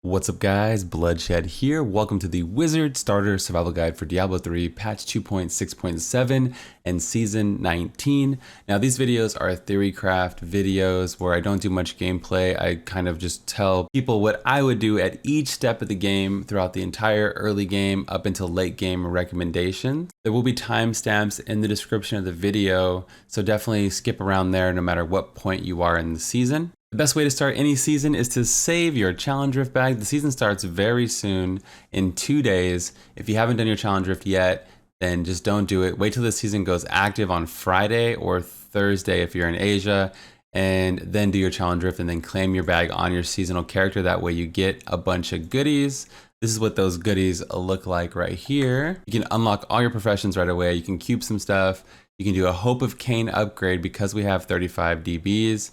What's up guys, Bloodshed here. Welcome to the Wizard Starter Survival Guide for Diablo 3 patch 2.6.7 and season 19. Now these videos are theorycraft videos where I don't do much gameplay. I kind of just tell people what I would do at each step of the game throughout the entire early game up until late game recommendations. There will be timestamps in the description of the video, so definitely skip around there no matter what point you are in the season. The best way to start any season is to save your challenge rift bag. The season starts very soon, in 2 days. If you haven't done your challenge rift yet, then just don't do it. Wait till the season goes active on Friday or Thursday if you're in Asia, and then do your challenge rift and then claim your bag on your seasonal character. That way you get a bunch of goodies. This is what those goodies look like right here. You can unlock all your professions right away. You can cube some stuff. You can do a Hope of Cain upgrade because we have 35 DBs.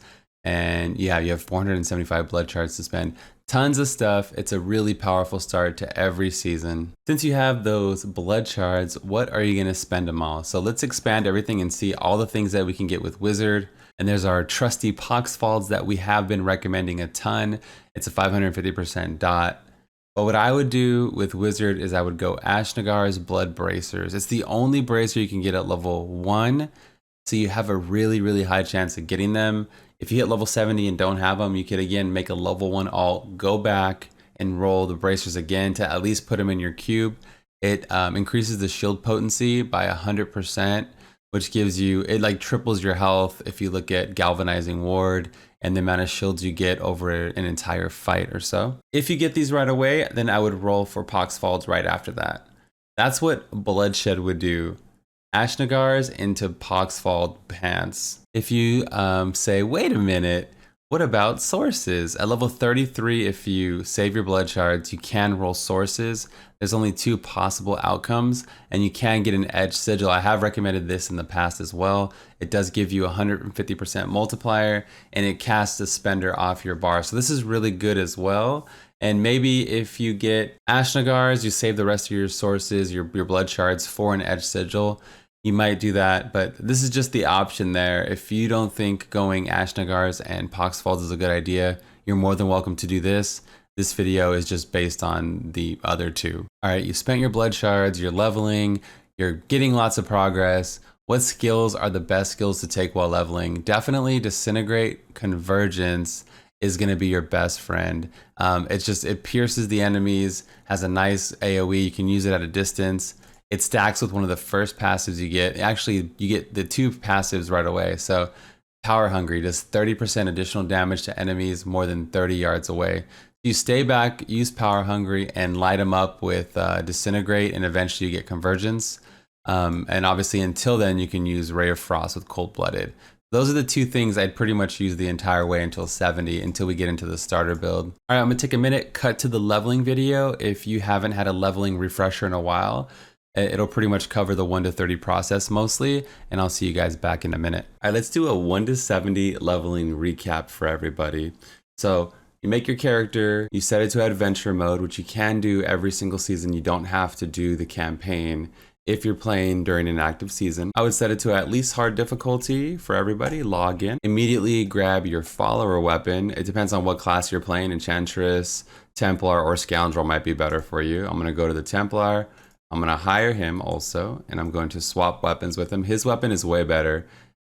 And yeah, you have 475 blood shards to spend. Tons of stuff. It's a really powerful start to every season. Since you have those blood shards, what are you gonna spend them all? So let's expand everything and see all the things that we can get with Wizard. And there's our trusty Poxfalds that we have been recommending a ton. It's a 550% dot. But what I would do with Wizard is I would go Ashnagar's Blood Bracers. It's the only bracer you can get at level 1. So you have a really high chance of getting them. If you hit level 70 and don't have them, you could again make a level 1 alt, go back and roll the bracers again to at least put them in your cube. It increases the shield potency by 100%, which gives you, it like triples your health if you look at Galvanizing Ward and the amount of shields you get over an entire fight or so. If you get these right away, then I would roll for Poxfalds right after that. That's what Bloodshed would do. Ashnagars into Poxfald pants. If you say, wait a minute, what about sources? At level 33, if you save your blood shards, you can roll sources. There's only 2 possible outcomes, and you can get an edge sigil. I have recommended this in the past as well. It does give you a 150% multiplier, and it casts a spender off your bar. So this is really good as well. And maybe if you get Ashnagars, you save the rest of your sources, your blood shards for an edge sigil. You might do that, but this is just the option there. If you don't think going Ashnagars and Poxfalds is a good idea, you're more than welcome to do this. This video is just based on the other 2. All right, you spent your blood shards, you're leveling, you're getting lots of progress. What skills are the best skills to take while leveling? Definitely Disintegrate, Convergence is gonna be your best friend. It pierces the enemies, has a nice AoE, you can use it at a distance. It stacks with one of the first passives you get. Actually, you get the 2 passives right away. So Power Hungry does 30% additional damage to enemies more than 30 yards away. You stay back, use Power Hungry, and light them up with Disintegrate, and eventually you get Convergence. And obviously until then, you can use Ray of Frost with Cold Blooded. Those are the 2 things I'd pretty much use the entire way until 70, until we get into the starter build. All right, I'm gonna take a minute, cut to the leveling video. If you haven't had a leveling refresher in a while, it'll pretty much cover the 1 to 30 process mostly, and I'll see you guys back in a minute. All right, let's do a 1 to 70 leveling recap for everybody. So you make your character, you set it to adventure mode, which you can do every single season. You don't have to do the campaign if you're playing during an active season. I would set it to at least hard difficulty for everybody. Log in. Immediately grab your follower weapon. It depends on what class you're playing. Enchantress, Templar, or Scoundrel might be better for you. I'm gonna go to the Templar. I'm gonna hire him also, and I'm going to swap weapons with him. His weapon is way better.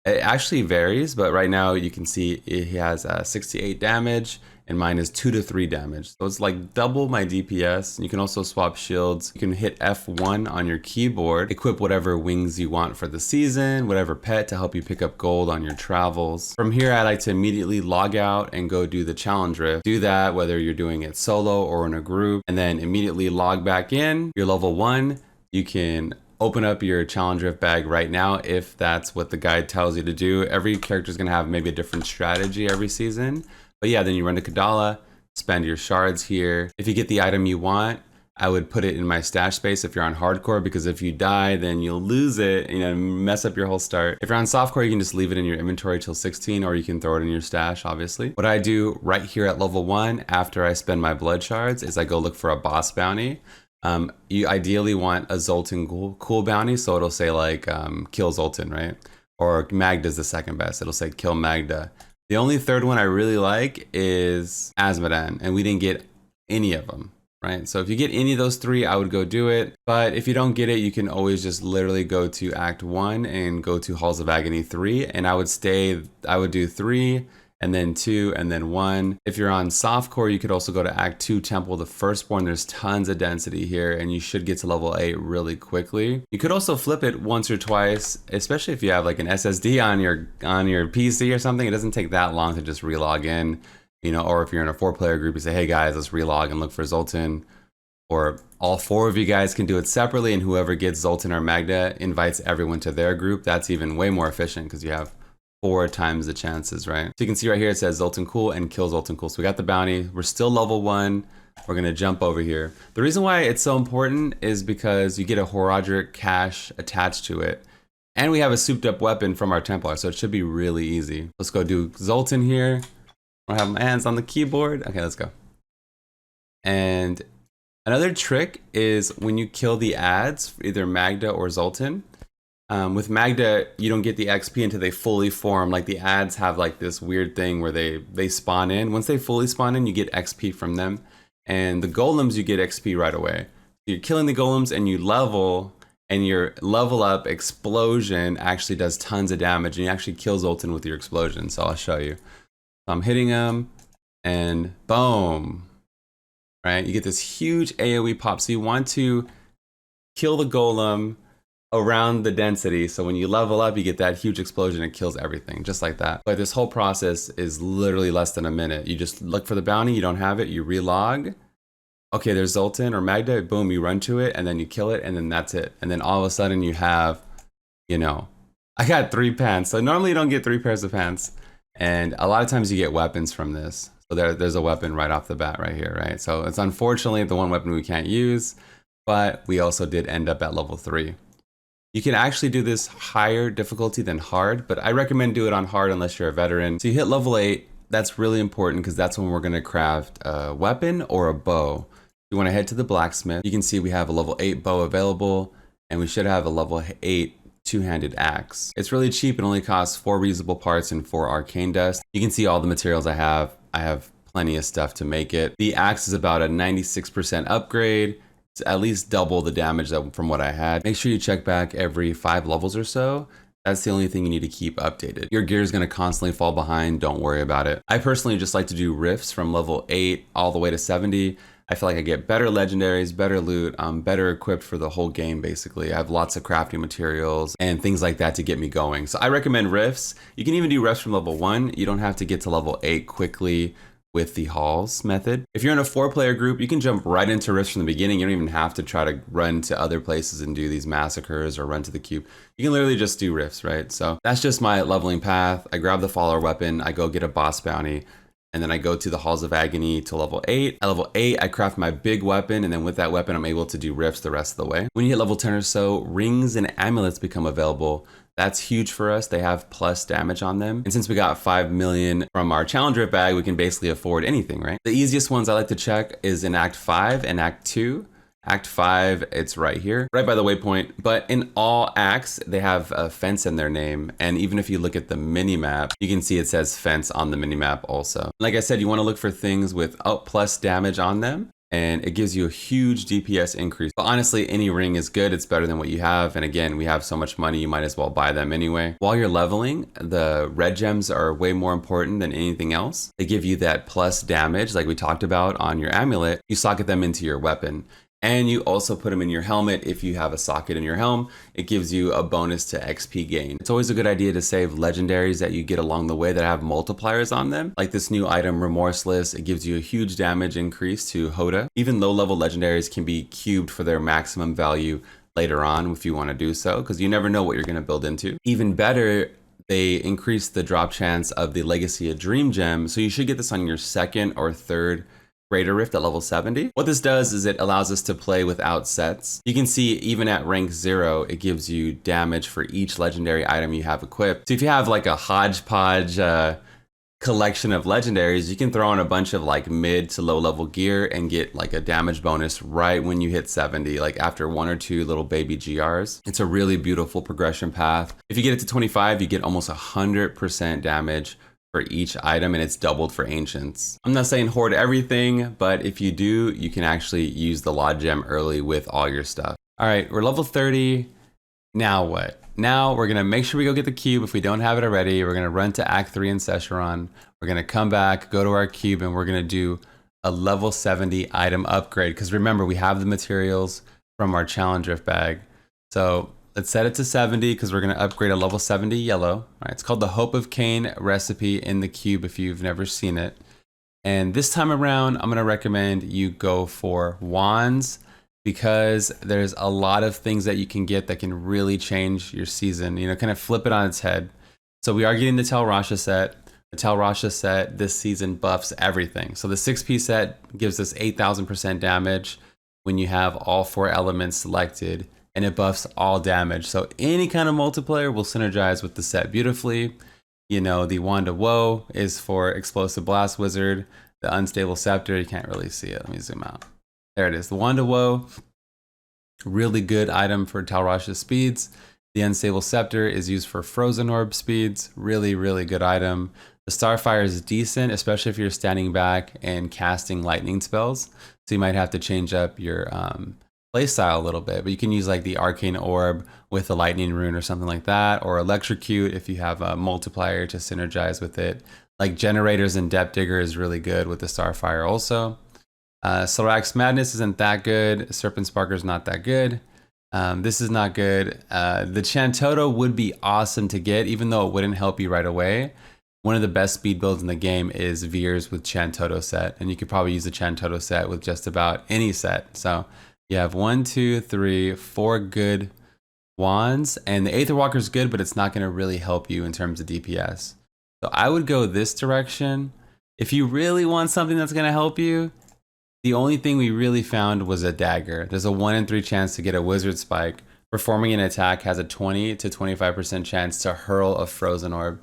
It actually varies, but right now you can see he has 68 damage, and mine is 2 to 3 damage. So it's like double my DPS. You can also swap shields. You can hit F1 on your keyboard, equip whatever wings you want for the season, whatever pet to help you pick up gold on your travels. From here, I like to immediately log out and go do the challenge rift. Do that whether you're doing it solo or in a group, and then immediately log back in. You're level 1. You can open up your challenge rift bag right now if that's what the guide tells you to do. Every character is going to have maybe a different strategy every season. But yeah, then you run to Kadala, spend your shards here. If you get the item you want, I would put it in my stash space if you're on hardcore, because if you die, then you'll lose it, mess up your whole start. If you're on softcore, you can just leave it in your inventory till 16, or you can throw it in your stash, obviously. What I do right here at level 1, after I spend my blood shards, is I go look for a boss bounty. You ideally want a Zoltan cool bounty, so it'll say like kill Zoltan, right? Or Magda's the second best. It'll say kill Magda. The only third one I really like is Azmodan, and we didn't get any of them, right? So if you get any of those 3, I would go do it. But if you don't get it, you can always just literally go to Act 1 and go to Halls of Agony 3. And I would do 3, and then 2, and then 1. If you're on softcore, you could also go to Act 2, Temple of the Firstborn. There's tons of density here, and you should get to level 8 really quickly. You could also flip it once or twice, especially if you have like an SSD on your PC or something. It doesn't take that long to just relog in, you know, or if you're in a 4-player group, you say, hey guys, let's relog and look for Zoltan. Or all 4 of you guys can do it separately, and whoever gets Zoltan or Magda invites everyone to their group. That's even way more efficient because you have 4 times the chances, right? So you can see right here, it says Zoltan Kulle and kill Zoltan Kulle. So we got the bounty. We're still level 1. We're gonna jump over here. The reason why it's so important is because you get a Horadric cache attached to it. And we have a souped up weapon from our Templar, so it should be really easy. Let's go do Zoltan here. I have my hands on the keyboard. Okay, let's go. And another trick is when you kill the ads, either Magda or Zoltan, with Magda, you don't get the XP until they fully form. Like the ads have like this weird thing where they spawn in. Once they fully spawn in, you get XP from them. And the golems, you get XP right away. You're killing the golems and you level, and your level up explosion actually does tons of damage, and you actually kill Zoltan with your explosion. So I'll show you. So I'm hitting him and boom, right? You get this huge AoE pop. So you want to kill the golem around the density, so when you level up, you get that huge explosion. It kills everything, just like that. But this whole process is literally less than a minute. You just look for the bounty, you don't have it, you relog. Okay, there's Zoltan or Magda, boom, you run to it, and then you kill it, and then that's it. And then all of a sudden you have, you know, I got 3 pants. So normally you don't get 3 pairs of pants. And a lot of times you get weapons from this. So there's a weapon right off the bat right here, right? So it's unfortunately the one weapon we can't use, but we also did end up at level 3. You can actually do this higher difficulty than hard, but I recommend do it on hard unless you're a veteran. So you hit level 8, that's really important because that's when we're gonna craft a weapon or a bow. You wanna head to the blacksmith. You can see we have a level 8 bow available, and we should have a level 8 2-handed axe. It's really cheap, it only costs 4 reusable parts and 4 arcane dust. You can see all the materials I have. I have plenty of stuff to make it. The axe is about a 96% upgrade. It's at least double the damage from what I had. Make sure you check back every 5 levels or so. That's the only thing you need to keep updated. Your gear is gonna constantly fall behind, don't worry about it. I personally just like to do rifts from level 8 all the way to 70. I feel like I get better legendaries, better loot, I'm better equipped for the whole game basically. I have lots of crafting materials and things like that to get me going. So I recommend rifts. You can even do rifts from level 1. You don't have to get to level 8 quickly with the halls method. If you're in a 4-player group, you can jump right into rifts from the beginning. You don't even have to try to run to other places and do these massacres or run to the cube. You can literally just do rifts, right? So that's just my leveling path. I grab the follower weapon, I go get a boss bounty, and then I go to the Halls of Agony to level 8. At level 8, I craft my big weapon, and then with that weapon, I'm able to do rifts the rest of the way. When you hit level 10 or so, rings and amulets become available. That's huge for us. They have plus damage on them. And since we got 5 million from our Challenger bag, we can basically afford anything, right? The easiest ones I like to check is in Act 5 and Act 2. Act 5, it's right here, right by the waypoint. But in all acts, they have a fence in their name. And even if you look at the mini-map, you can see it says fence on the mini-map also. Like I said, you wanna look for things with plus damage on them, and it gives you a huge DPS increase. But honestly, any ring is good. It's better than what you have. And again, we have so much money, you might as well buy them anyway. While you're leveling, the red gems are way more important than anything else. They give you that plus damage, like we talked about on your amulet. You socket them into your weapon. And you also put them in your helmet. If you have a socket in your helm, it gives you a bonus to XP gain. It's always a good idea to save legendaries that you get along the way that have multipliers on them. Like this new item, Remorseless, it gives you a huge damage increase to Hoda. Even low level legendaries can be cubed for their maximum value later on if you want to do so, because you never know what you're going to build into. Even better, they increase the drop chance of the Legacy of Dream Gem. So you should get this on your 2nd or 3rd Greater Rift at level 70. What this does is it allows us to play without sets. You can see even at rank 0, it gives you damage for each legendary item you have equipped. So if you have like a hodgepodge collection of legendaries, you can throw on a bunch of like mid to low level gear and get like a damage bonus right when you hit 70, like after 1 or 2 little baby GRs. It's a really beautiful progression path. If you get it to 25, you get almost 100% damage for each item, and it's doubled for ancients. I'm not saying hoard everything, but if you do, you can actually use the Lod Gem early with all your stuff. All right, we're level 30. Now what? Now we're gonna make sure we go get the cube. If we don't have it already, we're gonna run to Act 3 in Sescheron. We're gonna come back, go to our cube, and we're gonna do a level 70 item upgrade. Because remember, we have the materials from our challenge drift bag. So let's set it to 70 because we're gonna upgrade a level 70 yellow. All right, it's called the Hope of Cain recipe in the cube if you've never seen it. And this time around, I'm gonna recommend you go for wands, because there's a lot of things that you can get that can really change your season, you know, kind of flip it on its head. So we are getting the Tel Rasha set. The Tel Rasha set this season buffs everything. So the 6-piece set gives us 8,000% damage when you have all 4 elements selected, and it buffs all damage. So any kind of multiplayer will synergize with the set beautifully. You know, the Wand of Woe is for Explosive Blast Wizard. The Unstable Scepter, you can't really see it. Let me zoom out. There it is, the Wand of Woe. Really good item for Tel Rasha speeds. The Unstable Scepter is used for Frozen Orb speeds. Really, really good item. The Starfire is decent, especially if you're standing back and casting lightning spells. So you might have to change up your playstyle a little bit, but you can use like the Arcane Orb with a lightning rune or something like that, or Electrocute if you have a multiplier to synergize with it. Like Generators and Depth Digger is really good with the Starfire also. Sorax Madness isn't that good. Serpent Sparker is not that good. This is not good. The Chantoto would be awesome to get, even though it wouldn't help you right away. One of the best speed builds in the game is Veers with Chantoto set, and you could probably use the Chantoto set with just about any set. So you have 1, 2, 3, 4 good wands, and the Aether Walker is good, but it's not going to really help you in terms of DPS. So I would go this direction. If you really want something that's going to help you, the only thing we really found was a dagger. There's a 1 in 3 chance to get a wizard spike. Performing an attack has a 20 to 25% chance to hurl a frozen orb.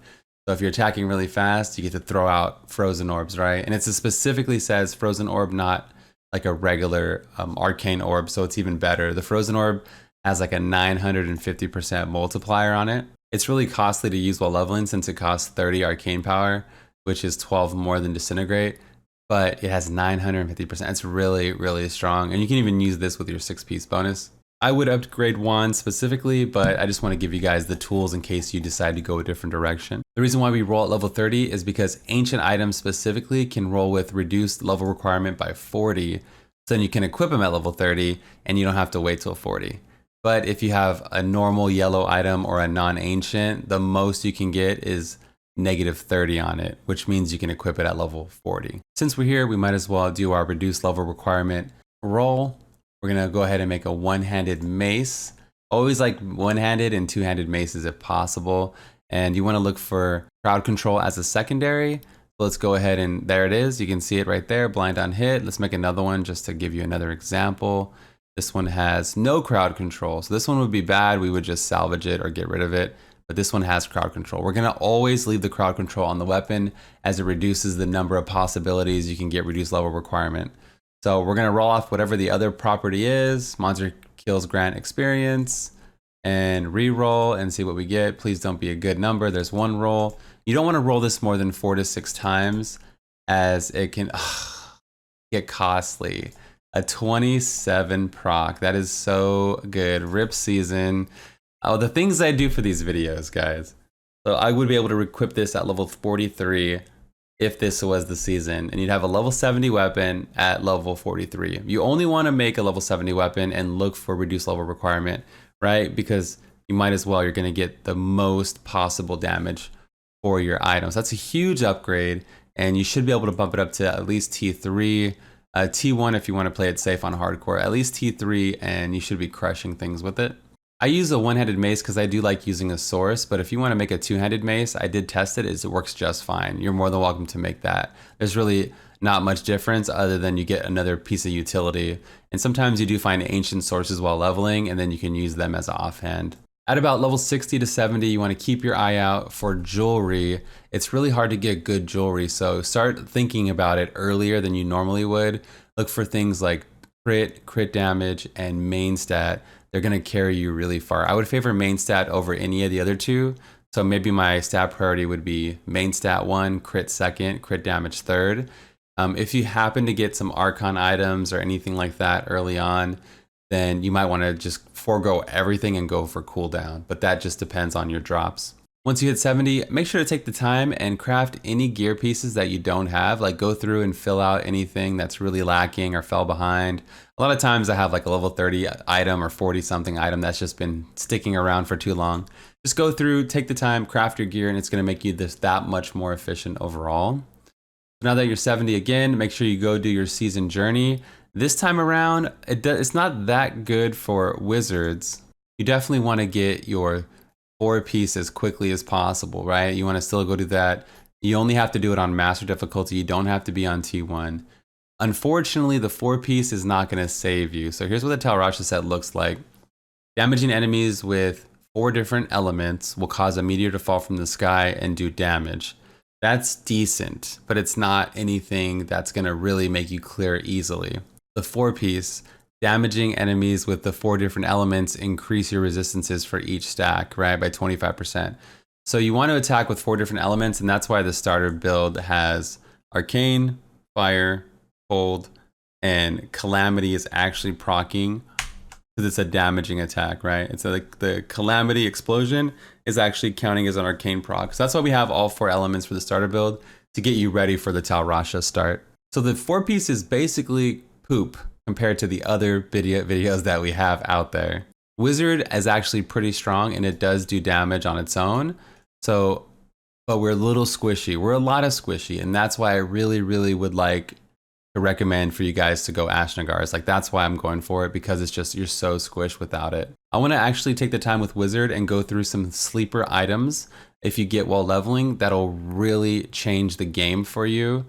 So if you're attacking really fast, you get to throw out frozen orbs, right? And it specifically says frozen orb, not like a regular arcane orb, so it's even better. The frozen orb has like a 950% multiplier on it. It's really costly to use while leveling since it costs 30 arcane power, which is 12 more than Disintegrate. But it has 950%. It's really, really strong. And you can even use this with your 6-piece bonus. I would upgrade wands specifically, but I just want to give you guys the tools in case you decide to go a different direction. The reason why we roll at level 30 is because ancient items specifically can roll with reduced level requirement by 40. So then you can equip them at level 30 and you don't have to wait till 40. But if you have a normal yellow item or a non-ancient, the most you can get is -30 on it, which means you can equip it at level 40. Since we're here, we might as well do our reduced level requirement roll. We're gonna go ahead and make a one-handed mace. Always like one-handed and two-handed maces if possible. And you wanna look for crowd control as a secondary. So let's go ahead and there it is. You can see it right there, blind on hit. Let's make another one just to give you another example. This one has no crowd control. So this one would be bad. We would just salvage it or get rid of it. But this one has crowd control. We're gonna always leave the crowd control on the weapon as it reduces the number of possibilities you can get reduced level requirement. So we're gonna roll off whatever the other property is. Monster kills grant experience and re-roll and see what we get. Please don't be a good number. There's one roll. You don't wanna roll this more than 4 to 6 times as it can get costly. A 27 proc, that is so good. Rip season. Oh, the things I do for these videos, guys. So I would be able to equip this at level 43 if this was the season, and you'd have a level 70 weapon at level 43. You only want to make a level 70 weapon and look for reduced level requirement, right? Because you might as well, you're going to get the most possible damage for your items. That's a huge upgrade, and you should be able to bump it up to at least T3, T1 if you want to play it safe on hardcore, at least T3, and you should be crushing things with it. I use a one-handed mace because I do like using a source, but if you want to make a two-handed mace, I did test it, it works just fine. You're more than welcome to make that. There's really not much difference other than you get another piece of utility. And sometimes you do find ancient sources while leveling, and then you can use them as an offhand. At about level 60 to 70, you want to keep your eye out for jewelry. It's really hard to get good jewelry, so start thinking about it earlier than you normally would. Look for things like crit damage, and main stat. They're going to carry you really far. I would favor main stat over any of the other two. So maybe my stat priority would be main stat 1, crit second, crit damage third. If you happen to get some Archon items or anything like that early on, then you might want to just forego everything and go for cooldown. But that just depends on your drops. Once you hit 70, make sure to take the time and craft any gear pieces that you don't have. Like go through and fill out anything that's really lacking or fell behind. A lot of times I have like a level 30 item or 40 something item that's just been sticking around for too long. Just go through, take the time, craft your gear, and it's going to make you that much more efficient overall. Now that you're 70 again, make sure you go do your season journey. This time around, it's not that good for wizards. You definitely want to get your 4-piece as quickly as possible, right? You want to still go do that. You only have to do it on master difficulty. You don't have to be on T1. Unfortunately, the 4-piece is not going to save you. So here's what the Tal Rasha set looks like. Damaging enemies with 4 different elements will cause a meteor to fall from the sky and do damage. That's decent, but it's not anything that's going to really make you clear easily. The 4-piece, damaging enemies with the 4 different elements increase your resistances for each stack, right, by 25%. So you want to attack with 4 different elements, and that's why the starter build has Arcane, Fire, Cold, and Calamity is actually proccing because it's a damaging attack, right? It's like the Calamity Explosion is actually counting as an Arcane proc. So that's why we have all 4 elements for the starter build to get you ready for the Tal Rasha start. So the 4-piece is basically poop compared to the other videos that we have out there. Wizard is actually pretty strong and it does do damage on its own. So, but we're a little squishy. We're a lot of squishy, and that's why I really would like to recommend for you guys to go Ashnagars. Like that's why I'm going for it, because it's just, you're so squished without it. I want to actually take the time with Wizard and go through some sleeper items if you get while leveling that'll really change the game for you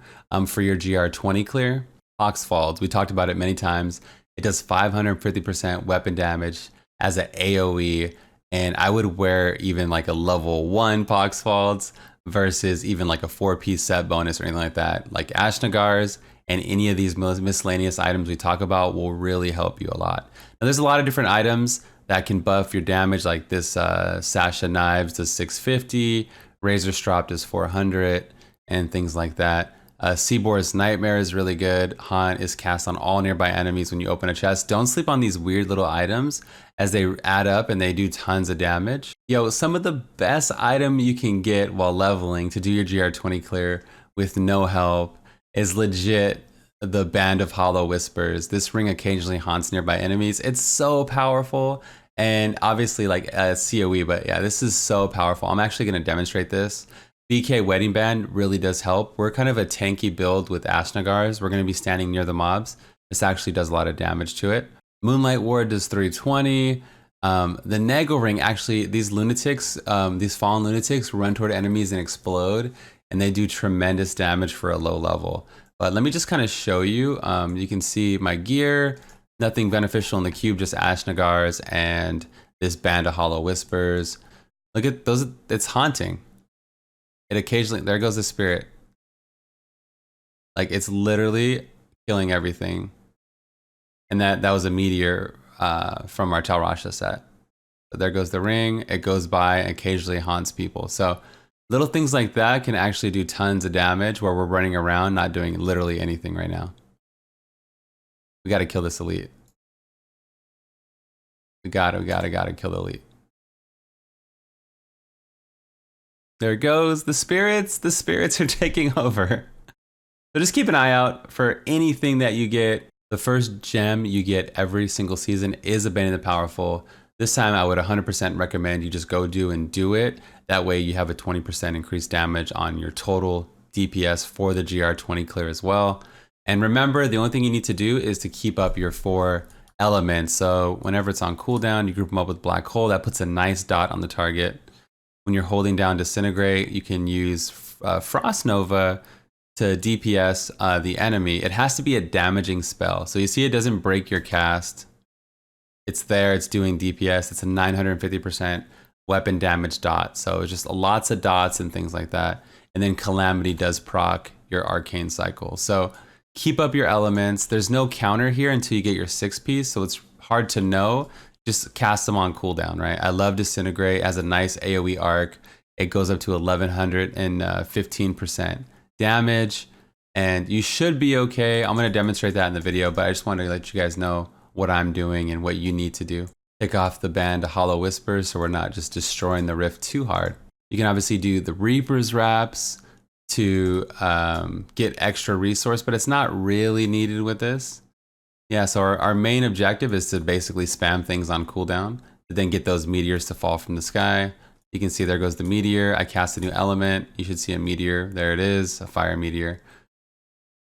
for your GR20 clear. Poxfalds, we talked about it many times. It does 550% weapon damage as an AoE, and I would wear even like a level 1 Poxfalds versus even like a 4-piece set bonus or anything like that. Like Ashnagars and any of these miscellaneous items we talk about will really help you a lot. Now there's a lot of different items that can buff your damage, like this Sasha Knives does 650, Razor Strop does 400, and things like that. Seaboard's Nightmare is really good. Haunt is cast on all nearby enemies when you open a chest. Don't sleep on these weird little items as they add up and they do tons of damage. Yo, some of the best item you can get while leveling to do your GR20 clear with no help is legit the Band of Hollow Whispers. This ring occasionally haunts nearby enemies. It's so powerful, and obviously like CoE, but yeah, this is so powerful. I'm actually going to demonstrate this. BK Wedding Band really does help. We're kind of a tanky build with Ashnagars. We're going to be standing near the mobs. This actually does a lot of damage to it. Moonlight Ward does 320. The Nagel Ring, actually, these lunatics, these fallen lunatics run toward enemies and explode, and they do tremendous damage for a low level. But let me just kind of show you. You can see my gear, nothing beneficial in the cube, just Ashnagars and this Band of Hollow Whispers. Look at those, it's haunting. It occasionally, there goes the spirit. Like it's literally killing everything. And that was a meteor from our Tal Rasha set. But there goes the ring. It goes by and occasionally haunts people. So little things like that can actually do tons of damage where we're running around not doing literally anything right now. We got to kill this elite. We gotta kill the elite. There it goes. The spirits are taking over. So just keep an eye out for anything that you get. The first gem you get every single season is a Bane of the Powerful. This time I would 100% recommend you just go do it. That way you have a 20% increased damage on your total DPS for the GR20 clear as well. And remember, the only thing you need to do is to keep up your 4 elements. So whenever it's on cooldown, you group them up with Black Hole. That puts a nice dot on the target. When you're holding down Disintegrate, you can use Frost Nova to DPS the enemy. It has to be a damaging spell. So you see it doesn't break your cast. It's there, it's doing DPS. It's a 950% weapon damage dot. So it's just lots of dots and things like that. And then Calamity does proc your Arcane Cycle. So keep up your elements. There's no counter here until you get your 6-piece. So it's hard to know. Just cast them on cooldown, right? I love Disintegrate as a nice AoE arc. it goes up to 1115% damage, and you should be okay. I'm going to demonstrate that in the video, but I just wanted to let you guys know what I'm doing and what you need to do. Take off the band to Hollow Whispers so we're not just destroying the rift too hard. You can obviously do the Reaper's Wraps to get extra resource, but it's not really needed with this. Yeah, so our main objective is to basically spam things on cooldown, to then get those meteors to fall from the sky. You can see there goes the meteor. I cast a new element. You should see a meteor. There it is, a fire meteor.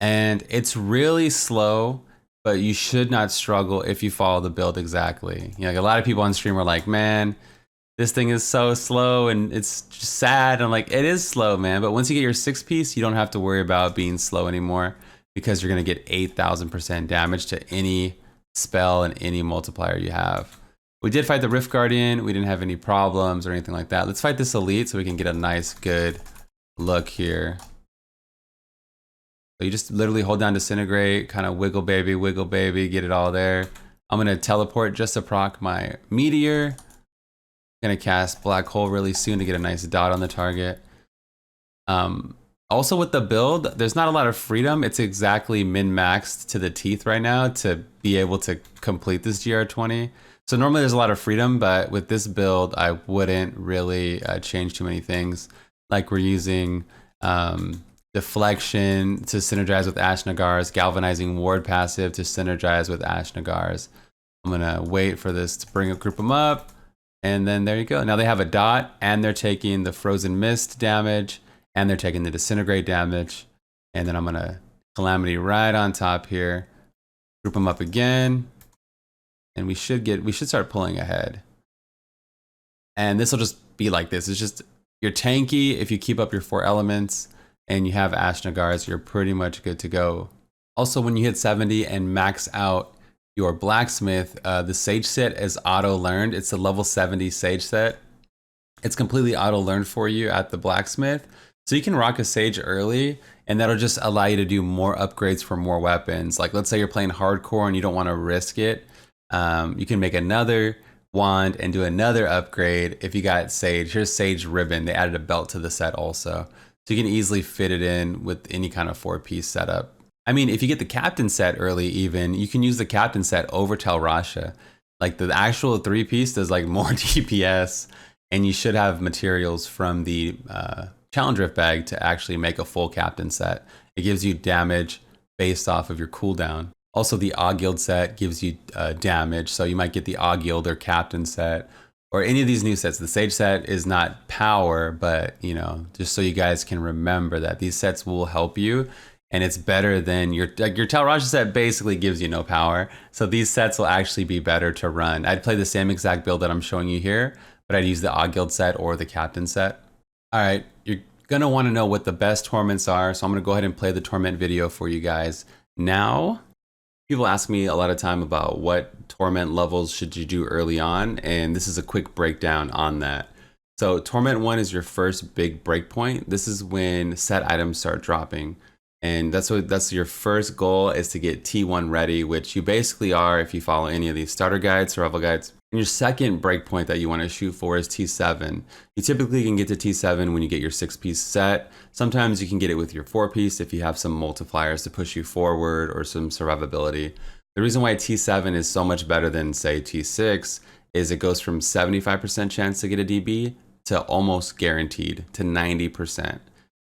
And it's really slow, but you should not struggle if you follow the build exactly. You know, like a lot of people on stream are like, man, this thing is so slow and it's just sad. I'm like, it is slow, man. But once you get your 6-piece, you don't have to worry about being slow anymore, because you're gonna get 8,000% damage to any spell and any multiplier you have. We did fight the Rift Guardian. We didn't have any problems or anything like that. Let's fight this Elite so we can get a nice, good look here. So you just literally hold down Disintegrate, kind of wiggle baby, get it all there. I'm gonna teleport just to proc my Meteor. Gonna cast Black Hole really soon to get a nice dot on the target. Also with the build, there's not a lot of freedom. It's exactly min-maxed to the teeth right now to be able to complete this GR20. So normally there's a lot of freedom, but with this build, I wouldn't really change too many things. Like we're using Deflection to synergize with Ash Nagar's, Galvanizing Ward passive to synergize with Ash Nagar's. I'm gonna wait for this to group them up, and then there you go. Now they have a dot, and they're taking the Frozen Mist damage, and they're taking the Disintegrate damage, and then I'm gonna Calamity right on top here, group them up again, and we should start pulling ahead. And this will just be like this. It's just, you're tanky if you keep up your 4 elements and you have Ash Nagar's, you're pretty much good to go. Also, when you hit 70 and max out your Blacksmith, the Sage set is auto-learned. It's a level 70 Sage set. It's completely auto-learned for you at the Blacksmith. So you can rock a Sage early, and that'll just allow you to do more upgrades for more weapons. Like let's say you're playing hardcore and you don't want to risk it. You can make another wand and do another upgrade if you got Sage. Here's Sage Ribbon. They added a belt to the set also. So you can easily fit it in with any kind of 4-piece setup. I mean, if you get the Captain set early even, you can use the Captain set over Talrasha. Like the actual 3-piece does like more DPS, and you should have materials from the Challenge Rift bag to actually make a full Captain set. It gives you damage based off of your cooldown. Also, the Auguild set gives you damage, so you might get the Auguild or Captain set, or any of these new sets. The Sage set is not power, but you know, just so you guys can remember that these sets will help you, and it's better than your Talrasha set basically gives you no power. So these sets will actually be better to run. I'd play the same exact build that I'm showing you here, but I'd use the Auguild set or the Captain set. All right, you're gonna want to know what the best torments are, so I'm gonna go ahead and play the torment video for you guys now. People ask me a lot of time about what torment levels should you do early on, and this is a quick breakdown on that. So torment 1 is your first big breakpoint. This is when set items start dropping, and that's your first goal, is to get T1 ready, which you basically are if you follow any of these starter guides, survival guides. And your second breakpoint that you want to shoot for is T7. You typically can get to T7 when you get your 6-piece set. Sometimes you can get it with your 4-piece if you have some multipliers to push you forward or some survivability. The reason why T7 is so much better than, say, T6 is it goes from 75% chance to get a DB to almost guaranteed to 90%.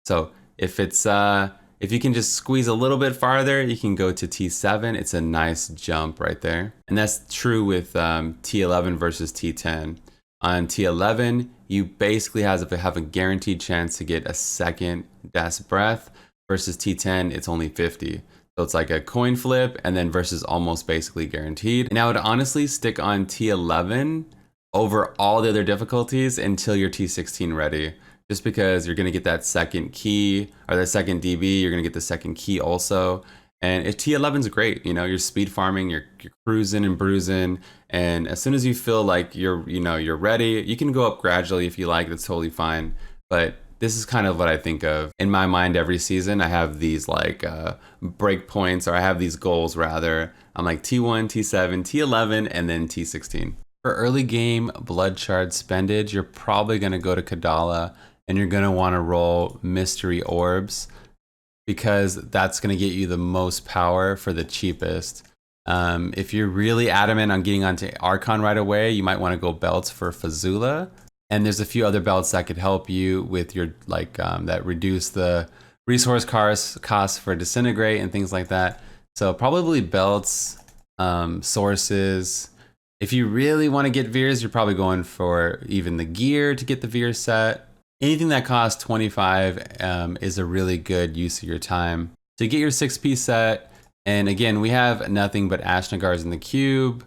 So if you can just squeeze a little bit farther, you can go to T7. It's a nice jump right there. And that's true with T11 versus T10. On T11, you basically have a guaranteed chance to get a second Death's Breath, versus T10, it's only 50. So it's like a coin flip, and then versus almost basically guaranteed. And I would honestly stick on T11 over all the other difficulties until you're T16 ready. Just because you're gonna get that second key, or that second DB, you're gonna get the second key also. And if T11's great, you know, you're speed farming, you're cruising and bruising, and as soon as you feel like you're ready, you can go up gradually if you like, that's totally fine. But this is kind of what I think of. In my mind, every season, I have these like break points, or I have these goals rather. I'm like T1, T7, T11, and then T16. For early game Blood Shard spendage, you're probably gonna go to Kadala and you're gonna wanna roll mystery orbs because that's gonna get you the most power for the cheapest. If you're really adamant on getting onto Archon right away, you might wanna go belts for Fazula. And there's a few other belts that could help you with your, like, that reduce the resource costs for Disintegrate and things like that. So probably belts, sources. If you really want to get Veers, you're probably going for even the gear to get the Veer set. Anything that costs 25 is a really good use of your time. To get your 6-piece set, and again, we have nothing but Ashnagars in the cube,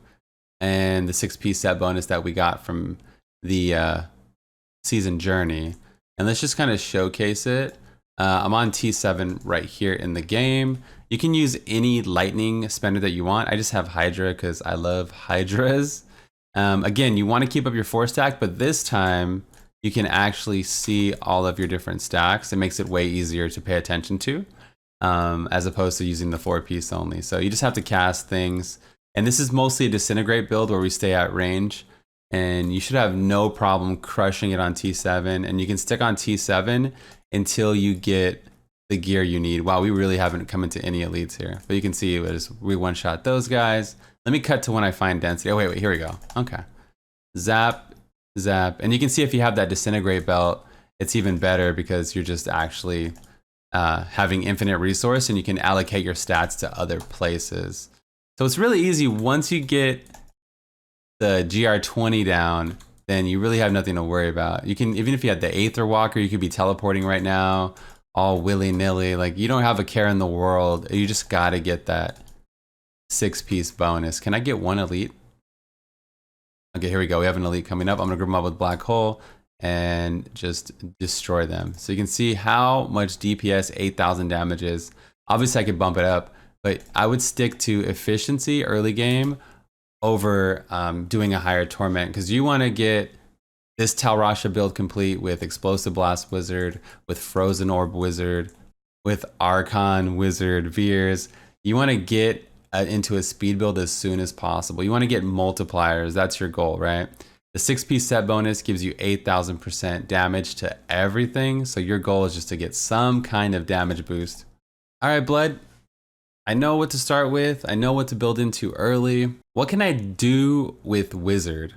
and the 6-piece set bonus that we got from the season journey. And let's just kind of showcase it. I'm on T7 right here in the game. You can use any lightning spender that you want. I just have Hydra because I love Hydras. Again, you want to keep up your 4 stack, but this time you can actually see all of your different stacks. It makes it way easier to pay attention to, as opposed to using the 4-piece only. So you just have to cast things. And this is mostly a Disintegrate build where we stay at range. And you should have no problem crushing it on T7. And you can stick on T7 until you get the gear you need. Wow, we really haven't come into any elites here. But you can see we one-shot those guys. Let me cut to when I find density. Oh, wait, here we go. Okay. Zap, zap. And you can see if you have that Disintegrate belt, it's even better because you're just actually having infinite resource and you can allocate your stats to other places. So it's really easy. Once you get the GR20 down, then you really have nothing to worry about. You can, even if you had the Aether Walker, you could be teleporting right now, all willy-nilly. Like, you don't have a care in the world. You just gotta get that 6-piece bonus. Can I get one elite? Okay, here we go. We have an elite coming up. I'm gonna group them up with Black Hole and just destroy them. So you can see how much DPS 8,000 damage is. Obviously, I could bump it up, but I would stick to efficiency early game over doing a higher torment, because you want to get this Tal Rasha build complete with Explosive Blast Wizard, with Frozen Orb Wizard, with Archon Wizard Veers. You want to get into a speed build as soon as possible. You want to get multipliers. That's your goal, right? The 6-piece set bonus gives you 8,000% damage to everything. So your goal is just to get some kind of damage boost. All right, Blood. I know what to start with. I know what to build into early. What can I do with Wizard?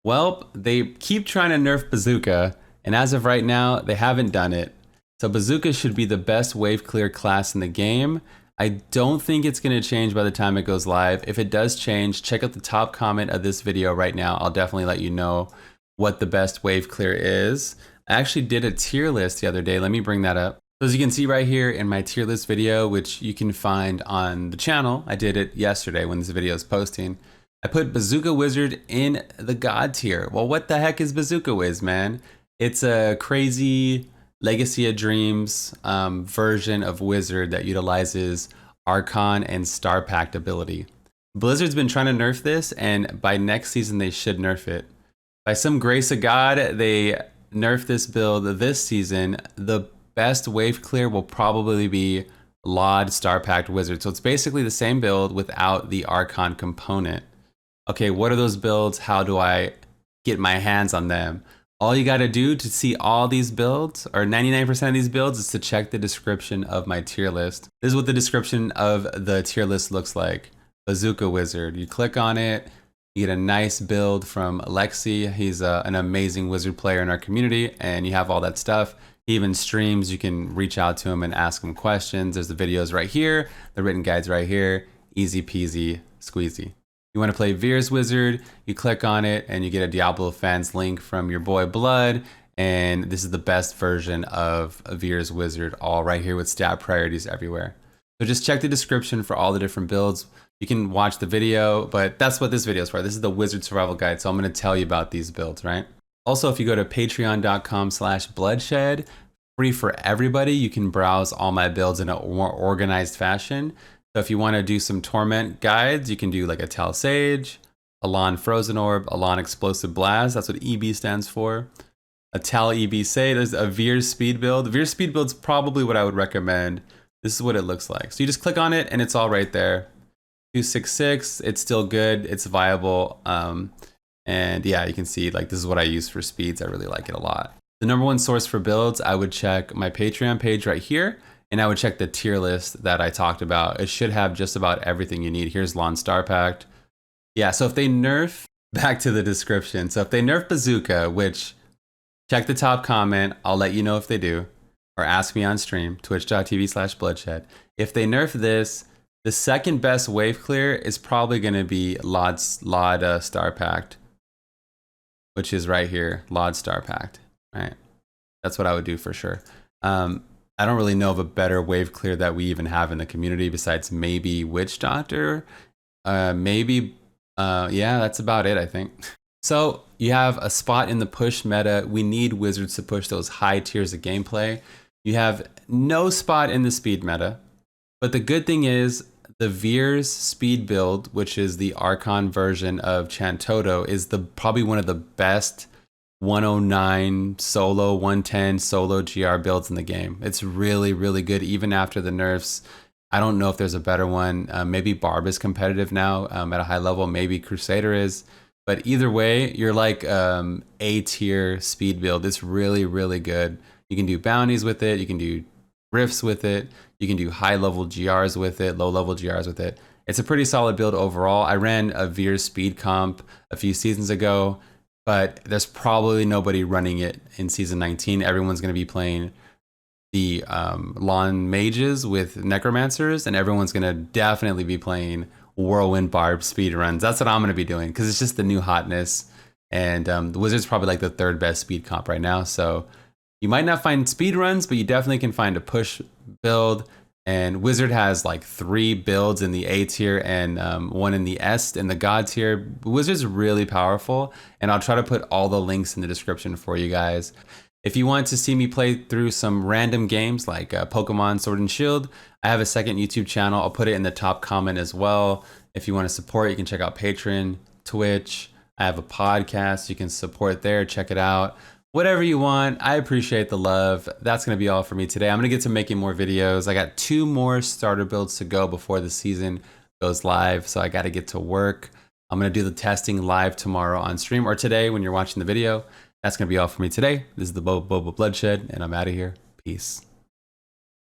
Well, they keep trying to nerf Bazooka, and as of right now, they haven't done it. So Bazooka should be the best wave clear class in the game. I don't think it's going to change by the time it goes live. If it does change, check out the top comment of this video right now. I'll definitely let you know what the best wave clear is. I actually did a tier list the other day. Let me bring that up. So as you can see right here in my tier list video, which you can find on the channel, I did it yesterday when this video is posting. I put Bazooka Wizard in the God tier. Well, what the heck is Bazooka Wiz, man? It's a crazy Legacy of Dreams version of Wizard that utilizes Archon and Star Pact ability. Blizzard's been trying to nerf this, and by next season they should nerf it. By some grace of God, they nerf this build this season. The best wave clear will probably be Laud Star Pact Wizard. So it's basically the same build without the Archon component. Okay, what are those builds? How do I get my hands on them? All you gotta do to see all these builds, or 99% of these builds, is to check the description of my tier list. This is what the description of the tier list looks like. Bazooka Wizard. You click on it, you get a nice build from Alexi. He's an amazing Wizard player in our community, and you have all that stuff. He even streams. You can reach out to him and ask him questions. There's the videos right here, the written guides right here. Easy peasy squeezy. You want to play Veers Wizard, you click on it and you get a Diablo fans link from your boy Blood, and this is the best version of Veers Wizard, all right here with stat priorities everywhere. So just check the description for all the different builds. You can watch the video, but that's what this video is for. This is the Wizard Survival Guide, so I'm going to tell you about these builds, right? Also, if you go to patreon.com/bloodshed, free for everybody, you can browse all my builds in a more organized fashion. So if you want to do some Torment guides, you can do like a Tal Sage, Elan Frozen Orb, Elan Explosive Blast. That's what EB stands for. A Tal EB Say. There's a Veers Speed build. Veers Speed build's probably what I would recommend. This is what it looks like. So you just click on it and it's all right there. 266, it's still good. It's viable. And yeah, you can see like this is what I use for speeds. I really like it a lot. the number one source for builds, I would check my Patreon page right here, and I would check the tier list that I talked about. It should have just about everything you need. Here's Lawn Star Pact. Yeah, so if they nerf, back to the description. So if they nerf Bazooka, which, check the top comment, I'll let you know if they do, or ask me on stream, twitch.tv/bloodshed. If they nerf this, the second best wave clear is probably gonna be Lod Star Pact, which is right here, Lod Star Pact, right? That's what I would do for sure. I don't really know of a better wave clear that we even have in the community besides maybe Witch Doctor. Yeah, that's about it, I think. So you have a spot in the push meta. We need Wizards to push those high tiers of gameplay. You have no spot in the speed meta. But the good thing is the Veers speed build, which is the Archon version of Chantoto, is probably one of the best 109 solo, 110 solo GR builds in the game. It's really, really good even after the nerfs. I don't know if there's a better one. Maybe Barb is competitive now at a high level. Maybe Crusader is. But either way, you're like A tier speed build. It's really, really good. You can do bounties with it. You can do rifts with it. You can do high level GRs with it, low level GRs with it. It's a pretty solid build overall. I ran a Veers speed comp a few seasons ago, but there's probably nobody running it in season 19. Everyone's going to be playing the lawn mages with necromancers, and everyone's going to definitely be playing Whirlwind Barb speed runs. That's what I'm going to be doing because it's just the new hotness. And the Wizards probably like the third best speed comp right now. So you might not find speed runs, but you definitely can find a push build. And Wizard has like 3 builds in the A tier and 1 in the S in the God tier. Wizard's really powerful, and I'll try to put all the links in the description for you guys. If you want to see me play through some random games like Pokemon Sword and Shield, I have a second YouTube channel. I'll put it in the top comment as well. If you want to support, you can check out Patreon, Twitch. I have a podcast. You can support there. Check it out. Whatever you want. I appreciate the love. That's going to be all for me today. I'm going to get to making more videos. I got 2 more starter builds to go before the season goes live, so I got to get to work. I'm going to do the testing live tomorrow on stream, or today when you're watching the video. That's going to be all for me today. This is the Boba Bloodshed, and I'm out of here. Peace.